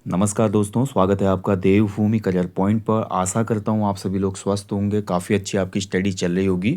नमस्कार दोस्तों, स्वागत है आपका देवभूमि करियर पॉइंट पर। आशा करता हूँ आप सभी लोग स्वस्थ होंगे, काफ़ी अच्छी आपकी स्टडी चल रही होगी।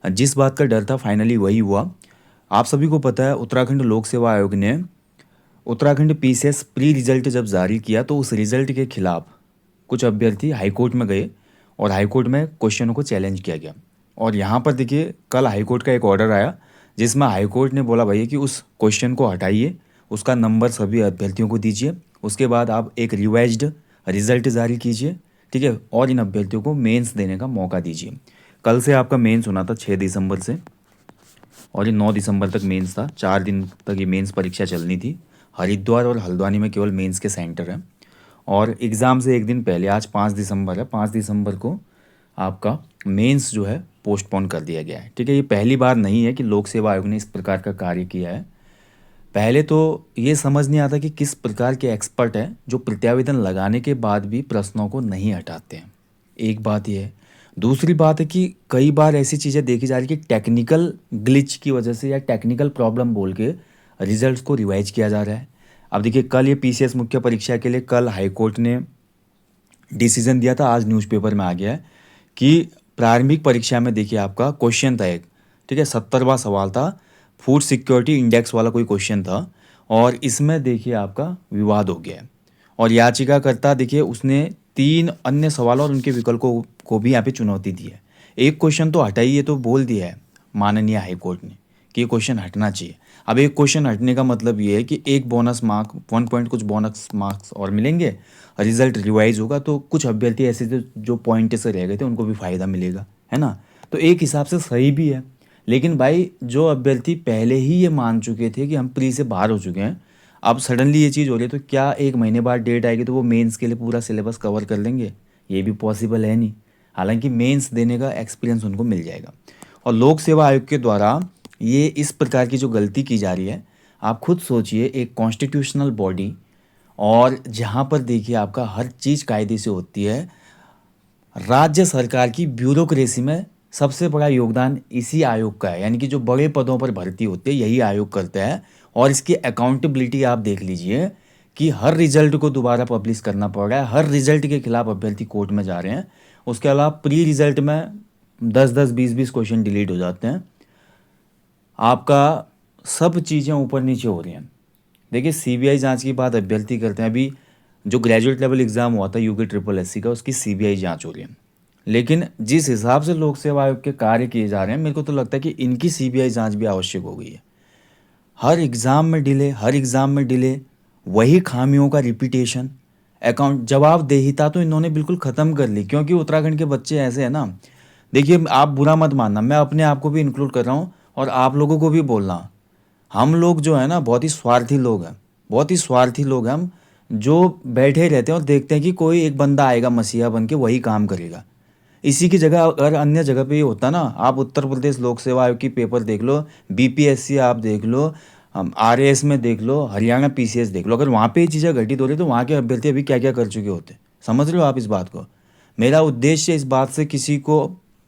जिस बात का डर था फाइनली वही हुआ। आप सभी को पता है उत्तराखंड लोक सेवा आयोग ने उत्तराखंड पीसीएस प्री रिजल्ट जब जारी किया तो उस रिजल्ट के खिलाफ कुछ अभ्यर्थी हाईकोर्ट में गए और हाईकोर्ट में क्वेश्चनों को चैलेंज किया गया। और यहाँ पर देखिए कल हाईकोर्ट का एक ऑर्डर आया जिसमें हाईकोर्ट ने बोला भैया कि उस क्वेश्चन को हटाइए, उसका नंबर सभी अभ्यर्थियों को दीजिए, उसके बाद आप एक रिवाइज्ड रिजल्ट जारी कीजिए, ठीक है, और इन अभ्यर्थियों को मेंस देने का मौका दीजिए। कल से आपका मेंस होना था 6 दिसंबर से, और ये 9 दिसंबर तक मेंस था। 4 दिन तक ये मेंस परीक्षा चलनी थी। हरिद्वार और हल्द्वानी में केवल मेंस के सेंटर हैं। और एग्ज़ाम से एक दिन पहले, आज 5 दिसंबर है, 5 दिसंबर को आपका मेंस जो है पोस्टपोन कर दिया गया है। ठीक है, ये पहली बार नहीं है कि लोक सेवा आयोग ने इस प्रकार का कार्य किया है। पहले तो ये समझ नहीं आता कि किस प्रकार के एक्सपर्ट हैं जो प्रत्यावेदन लगाने के बाद भी प्रश्नों को नहीं हटाते हैं। एक बात ये है। दूसरी बात है कि कई बार ऐसी चीज़ें देखी जा रही है कि टेक्निकल ग्लिच की वजह से या टेक्निकल प्रॉब्लम बोल के रिजल्ट्स को रिवाइज किया जा रहा है। अब देखिए कल ये पीसीएस मुख्य परीक्षा के लिए कल हाईकोर्ट ने डिसीजन दिया था, आज न्यूज़पेपर में आ गया है कि प्रारंभिक परीक्षा में देखिए आपका क्वेश्चन था एक, ठीक है, 70वां सवाल था, फूड सिक्योरिटी इंडेक्स वाला कोई क्वेश्चन था, और इसमें देखिए आपका विवाद हो गया है। और याचिकाकर्ता देखिए उसने 3 अन्य सवालों और उनके विकल्पों को भी यहाँ पे चुनौती दी है। एक क्वेश्चन तो हटाइए तो बोल दिया है माननीय हाईकोर्ट ने कि ये क्वेश्चन हटना चाहिए। अब एक क्वेश्चन हटने का मतलब ये है कि एक बोनस मार्क 1 पॉइंट कुछ बोनस मार्क्स और मिलेंगे, रिजल्ट रिवाइज होगा तो कुछ अभ्यर्थी ऐसे थे जो पॉइंट से रह गए थे उनको भी फ़ायदा मिलेगा, है ना। तो एक हिसाब से सही भी है। लेकिन भाई जो अभ्यर्थी पहले ही ये मान चुके थे कि हम प्री से बाहर हो चुके हैं, अब सडनली ये चीज़ हो रही है, तो क्या एक महीने बाद डेट आएगी तो वो मेंस के लिए पूरा सिलेबस कवर कर लेंगे? ये भी पॉसिबल है नहीं। हालांकि मेंस देने का एक्सपीरियंस उनको मिल जाएगा। और लोक सेवा आयोग के द्वारा ये इस प्रकार की जो गलती की जा रही है, आप खुद सोचिए, एक कॉन्स्टिट्यूशनल बॉडी और जहाँ पर देखिए आपका हर चीज़ कायदे से होती है, राज्य सरकार की ब्यूरोक्रेसी में सबसे बड़ा योगदान इसी आयोग का है। यानी कि जो बड़े पदों पर भर्ती होती है यही आयोग करता है। और इसकी अकाउंटेबिलिटी आप देख लीजिए कि हर रिजल्ट को दोबारा पब्लिश करना पड़ रहा है, हर रिजल्ट के खिलाफ अभ्यर्थी कोर्ट में जा रहे हैं। उसके अलावा प्री रिजल्ट में 10-10 20-20 क्वेश्चन डिलीट हो जाते हैं। आपका सब चीज़ें ऊपर नीचे हो रही हैं। देखिए सीबीआई जांच की बात अभ्यर्थी करते हैं। अभी जो ग्रेजुएट लेवल एग्ज़ाम हुआ था यूके ट्रिपल एससी का, उसकी सीबीआई जांच हो रही है। लेकिन जिस हिसाब से लोक सेवा आयोग के कार्य किए जा रहे हैं, मेरे को तो लगता है कि इनकी सीबीआई जांच भी आवश्यक हो गई है। हर एग्ज़ाम में डिले, हर एग्ज़ाम में डिले, वही खामियों का रिपीटेशन, अकाउंट जवाबदेहिता तो इन्होंने बिल्कुल ख़त्म कर ली। क्योंकि उत्तराखंड के बच्चे ऐसे हैं ना, देखिए आप बुरा मत मानना, मैं अपने आप को भी इंक्लूड कर रहा हूँ और आप लोगों को भी बोलना, हम लोग जो है ना बहुत ही स्वार्थी लोग हैं, बहुत ही स्वार्थी लोग हैं हम, जो बैठे रहते हैं और देखते हैं कि कोई एक बंदा आएगा मसीहा बन के वही काम करेगा। इसी की जगह अगर अन्य जगह पे ये होता ना, आप उत्तर प्रदेश लोक सेवा आयोग की पेपर देख लो, बीपीएससी आप देख लो, आरएएस में देख लो, हरियाणा पीसीएस देख लो, अगर वहाँ पे ये चीज़ें घटित हो रही तो वहाँ के अभ्यर्थी अभी क्या क्या कर चुके होते। समझ रहे हो आप इस बात को? मेरा उद्देश्य इस बात से किसी को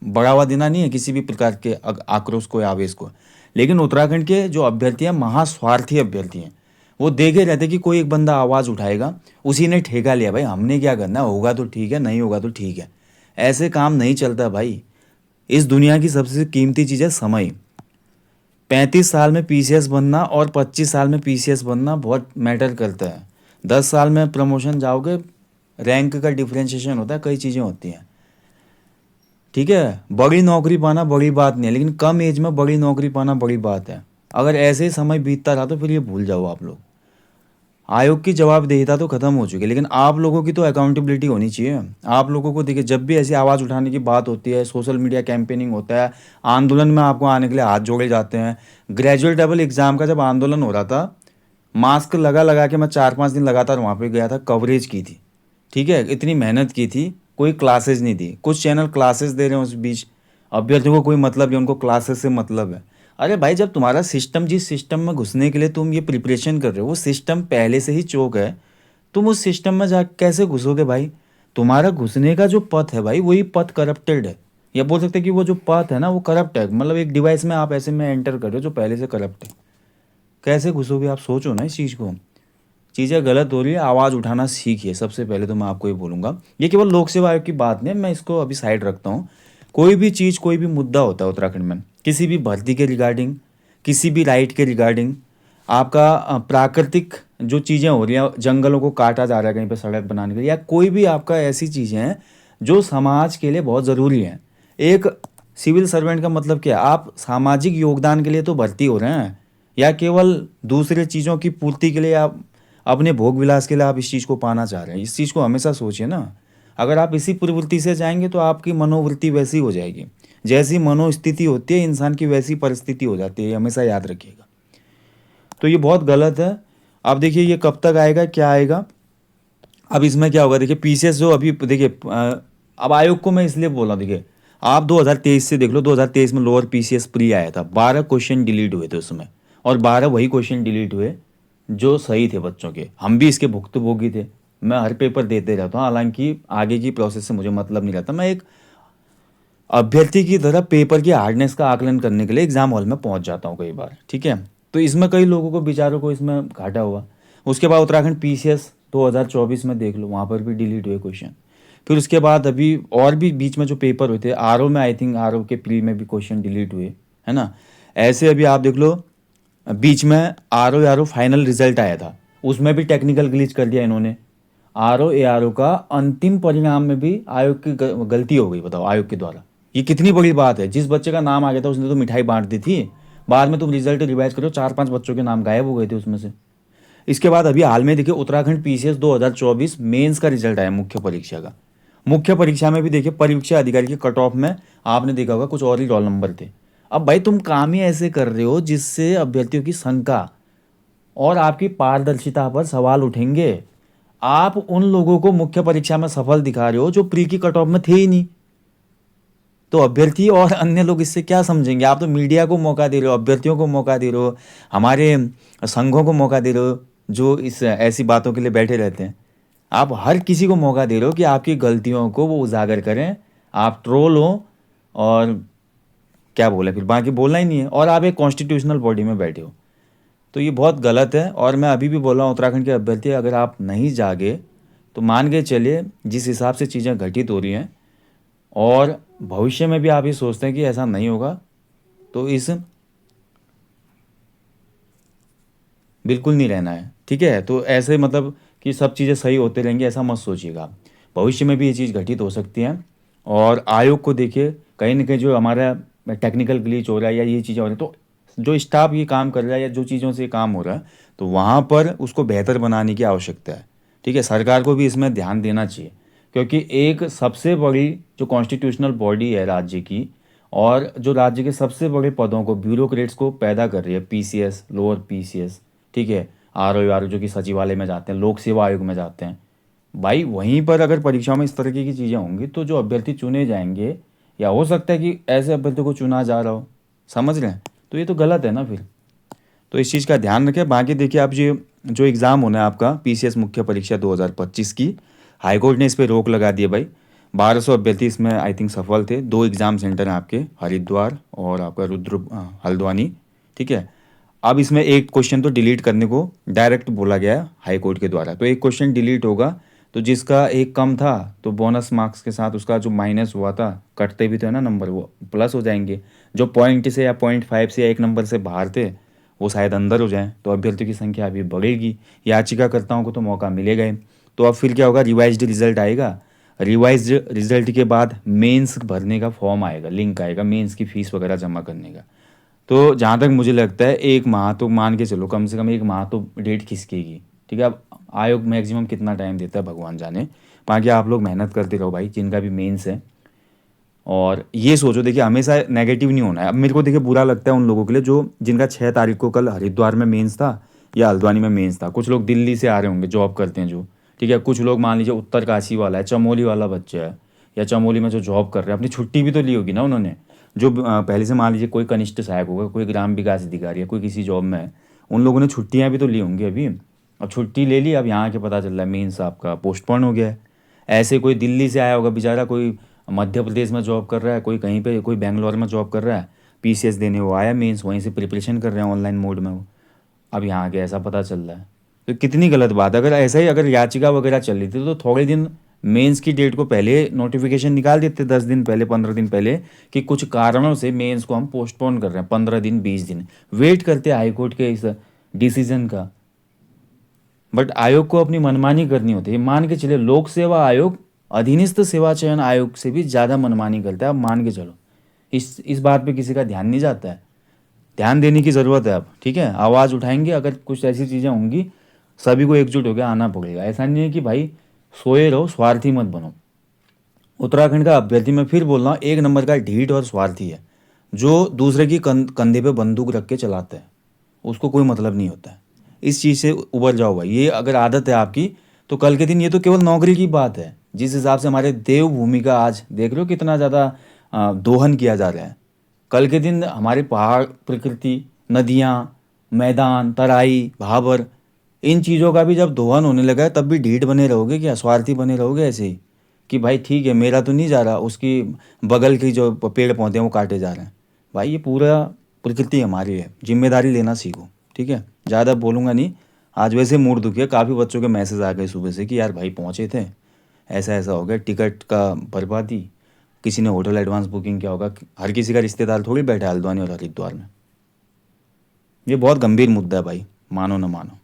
बढ़ावा देना नहीं है, किसी भी प्रकार के आक्रोश को या आवेश को। लेकिन उत्तराखंड के जो अभ्यर्थी हैं महास्वार्थी अभ्यर्थी हैं। वो देखे रहते कि कोई एक बंदा आवाज़ उठाएगा, उसी ने ठेका लिया, भाई हमने क्या करना, होगा तो ठीक है, नहीं होगा तो ठीक है। ऐसे काम नहीं चलता भाई। इस दुनिया की सबसे कीमती चीज़ है समय। 35 साल में पीसीएस बनना और 25 साल में पीसीएस बनना बहुत मैटर करता है। 10 साल में प्रमोशन जाओगे, रैंक का डिफ्रेंशिएशन होता है, कई चीज़ें होती हैं, ठीक है। बड़ी नौकरी पाना बड़ी बात नहीं है, लेकिन कम एज में बड़ी नौकरी पाना बड़ी बात है। अगर ऐसे ही समय बीतता रहा तो फिर ये भूल जाओ आप लोग। आयोग की जवाबदेहिता तो खत्म हो चुकी है, लेकिन आप लोगों की तो अकाउंटेबिलिटी होनी चाहिए। आप लोगों को देखिए, जब भी ऐसी आवाज़ उठाने की बात होती है, सोशल मीडिया कैंपेनिंग होता है, आंदोलन में आपको आने के लिए हाथ जोड़े जाते हैं। ग्रेजुएट लेवल एग्ज़ाम का जब आंदोलन हो रहा था, मास्क लगा लगा के मैं 4-5 दिन लगातार वहाँ पे गया था, कवरेज की थी, ठीक है, इतनी मेहनत की थी, कोई क्लासेज नहीं दी। कुछ चैनल क्लासेस दे रहे हैं, उस बीच अभ्यर्थियों को कोई मतलब नहीं, उनको क्लासेस से मतलब है। अरे भाई, जब तुम्हारा सिस्टम, जिस सिस्टम में घुसने के लिए तुम ये प्रिपरेशन कर रहे हो, वो सिस्टम पहले से ही चोक है, तुम उस सिस्टम में जा कैसे घुसोगे भाई? तुम्हारा घुसने का जो पथ है भाई, वही पथ करप्टेड है। या बोल सकते हैं कि वो जो पथ है ना वो करप्ट है। मतलब एक डिवाइस में आप ऐसे में एंटर कर रहे हो जो पहले से करप्ट है, कैसे घुसोगे आप? सोचो ना इस चीज़ को। चीज़ें गलत हो रही है, आवाज़ उठाना सीखिए। सबसे पहले तो मैं आपको ये बोलूँगा, ये केवल लोक सेवा आयोग की बात नहीं है, मैं इसको अभी साइड रखता हूँ। कोई भी चीज़, कोई भी मुद्दा होता है उत्तराखंड में, किसी भी भर्ती के रिगार्डिंग, किसी भी राइट के रिगार्डिंग, आपका प्राकृतिक जो चीज़ें हो रही हैं, जंगलों को काटा जा रहा है कहीं पे सड़क बनाने के लिए, या कोई भी आपका ऐसी चीज़ें हैं जो समाज के लिए बहुत ज़रूरी हैं। एक सिविल सर्वेंट का मतलब क्या है? आप सामाजिक योगदान के लिए तो भर्ती हो रहे हैं, या केवल दूसरे चीज़ों की पूर्ति के लिए, आप अपने भोग विलास के लिए आप इस चीज़ को पाना चाह रहे हैं? इस चीज़ को हमेशा सोचिए ना। अगर आप इसी प्रवृत्ति से जाएंगे तो आपकी मनोवृत्ति वैसी हो जाएगी। जैसी मनोस्थिति होती है इंसान की, वैसी परिस्थिति हो जाती है, ये हमेशा याद रखिएगा। तो ये बहुत गलत है। अब देखिए ये कब तक आएगा, क्या आएगा। अब इसमें क्या होगा, देखिए पीसीएस जो अभी देखिए, अब आयोग को मैं इसलिए बोल रहा हूँ, देखिए आप 2023 से देख लो, 2023 में लोअर पीसीएस प्री आया था, 12 क्वेश्चन डिलीट हुए थे उसमें, और 12 वही क्वेश्चन डिलीट हुए जो सही थे बच्चों के। हम भी इसके भुक्तभोगी थे। मैं हर पेपर देते रहता हूँ, हालांकि आगे की प्रोसेस से मुझे मतलब नहीं रहता। मैं एक अभ्यर्थी की तरह पेपर की हार्डनेस का आकलन करने के लिए एग्जाम हॉल में पहुंच जाता हूँ कई बार, ठीक है। तो इसमें कई लोगों को, बेचारों को इसमें घाटा हुआ। उसके बाद उत्तराखंड पीसीएस 2024 में देख लो, वहाँ पर भी डिलीट हुए क्वेश्चन। फिर उसके बाद अभी और भी बीच में जो पेपर हुए थे, आरओ में, आई थिंक आरओ के प्री में भी क्वेश्चन डिलीट हुए, है ना। ऐसे अभी आप देख लो, बीच में आरओ फाइनल रिजल्ट आया था, उसमें भी टेक्निकल ग्लिच कर दिया इन्होंने। आरओ का अंतिम परिणाम में भी आयोग की गलती हो गई, बताओ, आयोग के द्वारा। ये कितनी बड़ी बात है। जिस बच्चे का नाम आ गया था उसने तो मिठाई बांट दी थी, बाद में तुम रिजल्ट रिवाइज करो, 4-5 बच्चों के नाम गायब हो गए थे उसमें से। इसके बाद अभी हाल में देखिए उत्तराखंड पीसीएस 2024 मेंस का रिजल्ट आया, मुख्य परीक्षा का। मुख्य परीक्षा में भी देखिए परीक्षा अधिकारी के कट ऑफ में आपने देखा होगा कुछ और ही रोल नंबर थे। अब भाई तुम काम ही ऐसे कर रहे हो जिससे अभ्यर्थियों की शंका और आपकी पारदर्शिता पर सवाल उठेंगे। आप उन लोगों को मुख्य परीक्षा में सफल दिखा रहे हो जो प्री की कट ऑफ में थे ही नहीं। तो अभ्यर्थी और अन्य लोग इससे क्या समझेंगे? आप तो मीडिया को मौका दे रहे हो, अभ्यर्थियों को मौका दे रहे हो, हमारे संघों को मौका दे रहे हो जो इस ऐसी बातों के लिए बैठे रहते हैं। आप हर किसी को मौका दे रहे हो कि आपकी गलतियों को वो उजागर करें, आप ट्रोल हो, और क्या बोले फिर, बाकी बोलना ही नहीं है। और आप एक कॉन्स्टिट्यूशनल बॉडी में बैठे हो, तो ये बहुत गलत है। और मैं अभी भी बोल रहा हूँ उत्तराखंड के अभ्यर्थी, अगर आप नहीं जागे तो मान के चलिए जिस हिसाब से चीज़ें घटित हो रही हैं, और भविष्य में भी आप ये सोचते हैं कि ऐसा नहीं होगा, तो इस बिल्कुल नहीं रहना है, ठीक है। तो ऐसे मतलब कि सब चीज़ें सही होते रहेंगी, ऐसा मत सोचिएगा। भविष्य में भी ये चीज़ घटित हो सकती है। और आयोग को देखिए, कहीं ना कहीं जो हमारा टेक्निकल ग्लिच हो रहा है या ये चीज़ें हो रही हैं, तो जो स्टाफ ये काम कर रहा है या जो चीज़ों से ये काम हो रहा है, तो वहाँ पर उसको बेहतर बनाने की आवश्यकता है, ठीक है। सरकार को भी इसमें ध्यान देना चाहिए, क्योंकि एक सबसे बड़ी जो कॉन्स्टिट्यूशनल बॉडी है राज्य की, और जो राज्य के सबसे बड़े पदों को, ब्यूरोक्रेट्स को पैदा कर रही है, पीसीएस, लोअर पीसीएस, ठीक है, आरओ जो कि सचिवालय में जाते हैं, लोक सेवा आयोग में जाते हैं। भाई वहीं पर अगर परीक्षाओं में इस तरह की चीज़ें होंगी तो जो अभ्यर्थी चुने जाएंगे, या हो सकता है कि ऐसे अभ्यर्थी को चुना जा रहा हो, समझ रहे हैं, तो ये तो गलत है ना फिर। तो इस चीज़ का ध्यान रखें। बाकी देखिए, आप ये जो एग्ज़ाम होना है आपका पीसीएस मुख्य परीक्षा 2025 की, हाईकोर्ट ने इस पर रोक लगा दी है भाई। 1200 अभ्यर्थी इसमें आई थिंक सफल थे। 2 एग्ज़ाम सेंटर हैं आपके, हरिद्वार और आपका हल्द्वानी, ठीक है। अब इसमें एक क्वेश्चन तो डिलीट करने को डायरेक्ट बोला गया है हाई कोर्ट के द्वारा, तो एक क्वेश्चन डिलीट होगा, तो जिसका एक कम था तो बोनस मार्क्स के साथ उसका जो माइनस हुआ था, कटते भी तो है ना नंबर, वो प्लस हो जाएंगे। जो पॉइंट से या 0.5 से या 1 नंबर से बाहर थे वो शायद अंदर हो जाएं, तो अभ्यर्थियों की संख्या अभी बढ़ेगी, याचिकाकर्ताओं को तो मौका मिलेगा ही। तो अब फिर क्या होगा, रिवाइज्ड रिजल्ट आएगा। रिवाइज्ड रिजल्ट के बाद मेंस भरने का फॉर्म आएगा, लिंक आएगा मेंस की फ़ीस वगैरह जमा करने का। तो जहाँ तक मुझे लगता है 1 माह तो मान के चलो, कम से कम 1 माह तो डेट खिसकेगी, ठीक है। अब आयोग मैक्सिमम कितना टाइम देता है भगवान जाने। बाकी आप लोग मेहनत करते रहो भाई, जिनका भी मेंस है। और ये सोचो, देखिए हमेशा नेगेटिव नहीं होना है। अब मेरे को देखिए बुरा लगता है उन लोगों के लिए जो जिनका 6 तारीख को कल हरिद्वार में मेंस था या हल्द्वानी में मेंस था। कुछ लोग दिल्ली से आ रहे होंगे, जॉब करते हैं जो, ठीक है। कुछ लोग मान लीजिए उत्तरकाशी वाला है, चमोली वाला बच्चा है, या चमोली में जो जॉब कर रहे हैं, अपनी छुट्टी भी तो ली होगी ना उन्होंने। जो पहले से मान लीजिए कोई कनिष्ठ सहायक होगा, कोई ग्राम विकास अधिकारी है, कोई किसी जॉब में है, उन लोगों ने छुट्टियाँ भी तो ली होंगी अभी। अब छुट्टी ले ली, अब यहाँ आके पता चल रहा है मेंस आपका पोस्टपोन हो गया है। ऐसे कोई दिल्ली से आया होगा बेचारा, कोई मध्य प्रदेश में जॉब कर रहा है, कोई कहीं पे, कोई बेंगलोर में जॉब कर रहा है, पीसीएस देने वो आया मेंस, वहीं से प्रिपरेशन कर रहे हैं ऑनलाइन मोड में वो। अब यहाँ आके ऐसा पता चल रहा है, तो कितनी गलत बात है। अगर ऐसा ही अगर याचिका वगैरह चल रही थी तो थोड़े दिन मेंस की डेट को पहले नोटिफिकेशन निकाल देते, 10 दिन पहले, 15 दिन पहले, कि कुछ कारणों से मेंस को हम पोस्टपोन कर रहे हैं, 15 दिन, 20 दिन वेट करते हाईकोर्ट के इस डिसीजन का। बट आयोग को अपनी मनमानी करनी होती है। मान के चले लोक सेवा आयोग अधीनस्थ सेवा चयन आयोग से भी ज़्यादा मनमानी करता है, अब मान के चलो। इस बात पे किसी का ध्यान नहीं जाता है। ध्यान देने की ज़रूरत है अब, ठीक है। आवाज़ उठाएंगे, अगर कुछ ऐसी चीज़ें होंगी सभी को एकजुट होकर आना पड़ेगा। ऐसा नहीं है कि भाई सोए रहो, स्वार्थी मत बनो। उत्तराखंड का अभ्यर्थी, मैं फिर बोल रहा हूँ, एक नंबर का ढीठ और स्वार्थी है, जो दूसरे की कंधे पे बंदूक रख के चलाता है, उसको कोई मतलब नहीं होता है। इस चीज़ से उबर जाओ भाई। ये अगर आदत है आपकी तो कल के दिन ये तो केवल नौकरी की बात है। जिस हिसाब से हमारे देवभूमि का आज देख लो कितना ज़्यादा दोहन किया जा रहा है। कल के दिन हमारे पहाड़, प्रकृति, नदियाँ, मैदान, तराई, भाबर, इन चीज़ों का भी जब दोहन होने लगा है तब भी ढीठ बने रहोगे क्या, स्वार्थी बने रहोगे ऐसे ही कि भाई ठीक है मेरा तो नहीं जा रहा, उसकी बगल की जो पेड़ पौधे हैं वो काटे जा रहे हैं। भाई ये पूरा प्रकृति हमारी है, जिम्मेदारी लेना सीखो, ठीक है। ज़्यादा बोलूँगा नहीं। आज वैसे मूड दुखी है, काफ़ी बच्चों के मैसेज आ गए सुबह से कि यार भाई पहुँचे थे, ऐसा ऐसा हो गया, टिकट का बर्बादी, किसी ने होटल एडवांस बुकिंग किया होगा। हर किसी का रिश्तेदार थोड़ी बैठा है हल्द्वानी और हरिद्वार में। ये बहुत गंभीर मुद्दा है भाई, मानो ना मानो।